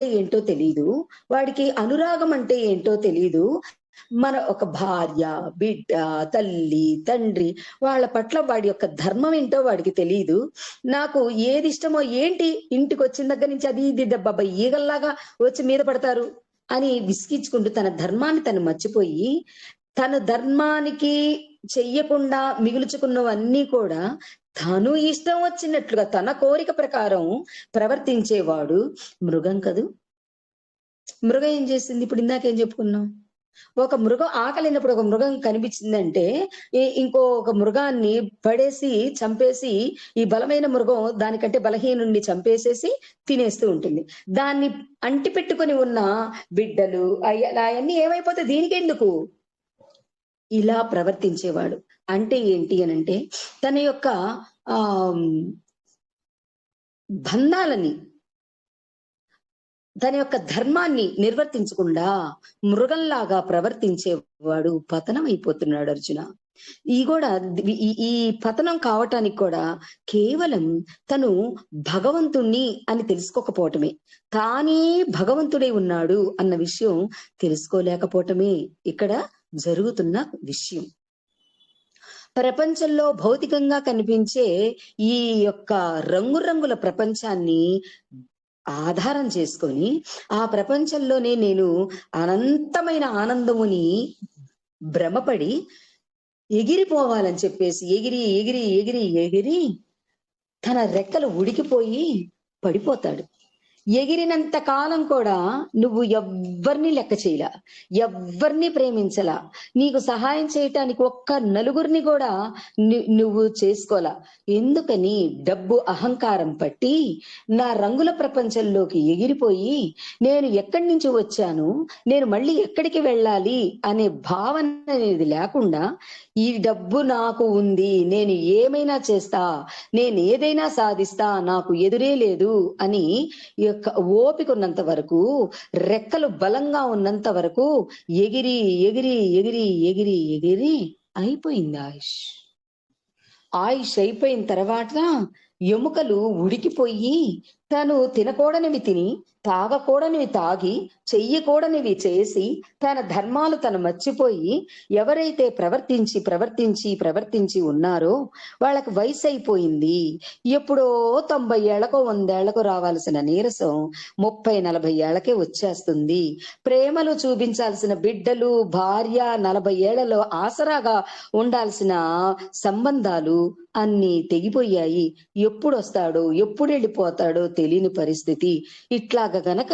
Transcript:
ఏంటో తెలీదు. వాడికి అనురాగం అంటే ఏంటో తెలీదు. మన ఒక భార్య, బిడ్డ, తల్లి, తండ్రి వాళ్ళ పట్ల వాడి యొక్క ధర్మం ఏంటో వాడికి తెలీదు. నాకు ఏదిష్టమో ఏంటి ఇంటికొచ్చిన దగ్గర నుంచి అది ఇది దబ్బబ్బా ఈగల్లాగా వచ్చి మీద పడతారు అని విసిగించుకుంటూ తన ధర్మాన్ని తను మర్చిపోయి, తన ధర్మానికి చెయ్యకుండా మిగుల్చుకున్నవన్నీ కూడా తను ఇష్టం వచ్చినట్లుగా తన కోరిక ప్రకారం ప్రవర్తించేవాడు మృగం కదూ! మృగం ఏం చేసింది? ఇప్పుడు ఇందాకేం చెప్పుకున్నాం? ఒక మృగం ఆకలేనప్పుడు ఒక మృగం కనిపించిందంటే, ఇంకొక మృగాన్ని పడేసి, చంపేసి, ఈ బలమైన మృగం దానికంటే బలహీనుడిని చంపేసేసి తినేస్తూ ఉంటుంది. దాన్ని అంటిపెట్టుకొని ఉన్న బిడ్డలు అయన్నీ ఏమైపోతాయి దీనికెందుకు? ఇలా ప్రవర్తించేవాడు. అంటే ఏంటి అనంటే, తన యొక్క ఆహ్, బంధాలని తన యొక్క ధర్మాన్ని నిర్వర్తించకుండా మృగంలాగా ప్రవర్తించేవాడు పతనమైపోతున్నాడు అర్జున. ఈ గూడా ఈ పతనం కావటానికి కూడా కేవలం తను భగవంతుణ్ణి అని తెలుసుకోకపోవటమే. తానే భగవంతుడై ఉన్నాడు అన్న విషయం తెలుసుకోలేకపోవటమే ఇక్కడ జరుగుతున్న విషయం. ప్రపంచంలో భౌతికంగా కనిపించే ఈ యొక్క రంగురంగుల ప్రపంచాన్ని ఆధారం చేసుకొని, ఆ ప్రపంచంలోనే నేను అనంతమైన ఆనందముని భ్రమపడి ఎగిరిపోవాలని చెప్పేసి ఎగిరి, ఎగిరి, ఎగిరి, ఎగిరి తన రెక్కలు ఉడికిపోయి పడిపోతాడు. ఎగిరినంత కాలం కూడా నువ్వు ఎవ్వరిని లెక్క చేయలా. ఎవ్వరిని ప్రేమించలా. నీకు సహాయం చేయటానికి ఒక్క నలుగురిని కూడా నువ్వు చేసుకోలా. ఎందుకని? డబ్బు అహంకారం పట్టి నా రంగుల ప్రపంచంలోకి ఎగిరిపోయి నేను ఎక్కడి నుంచి వచ్చాను, నేను మళ్ళీ ఎక్కడికి వెళ్ళాలి అనే భావన అనేది లేకుండా ఈ డబ్బు నాకు ఉంది, నేను ఏమైనా చేస్తా, నేను ఏదైనా సాధిస్తా, నాకు ఎదురే లేదు అని ఓపిక ఉన్నంత వరకు, రెక్కలు బలంగా ఉన్నంత వరకు ఎగిరి, ఎగిరి, ఎగిరి, ఎగిరి, ఎగిరి అయిపోయింది ఆయుష్. ఆయుష్ అయిపోయిన తర్వాత ఎముకలు ఉడికిపోయి తను తినకూడనివి తిని, తాగకూడనివి తాగి, చెయ్యకూడనివి చేసి, తన ధర్మాలు తను మర్చిపోయి ఎవరైతే ప్రవర్తించి ఉన్నారో వాళ్ళకి వయసయిపోయింది. ఎప్పుడో 90 ఏళ్లకో, 100 ఏళ్లకో రావాల్సిన నీరసం 30, 40 ఏళ్లకే వచ్చేస్తుంది. ప్రేమలు చూపించాల్సిన బిడ్డలు, భార్య 40 ఏళ్లలో ఆసరాగా ఉండాల్సిన సంబంధాలు అన్నీ తెగిపోయాయి. ఎప్పుడొస్తాడో, ఎప్పుడెళ్ళిపోతాడో తెలియని పరిస్థితి. ఇట్లాగ గనక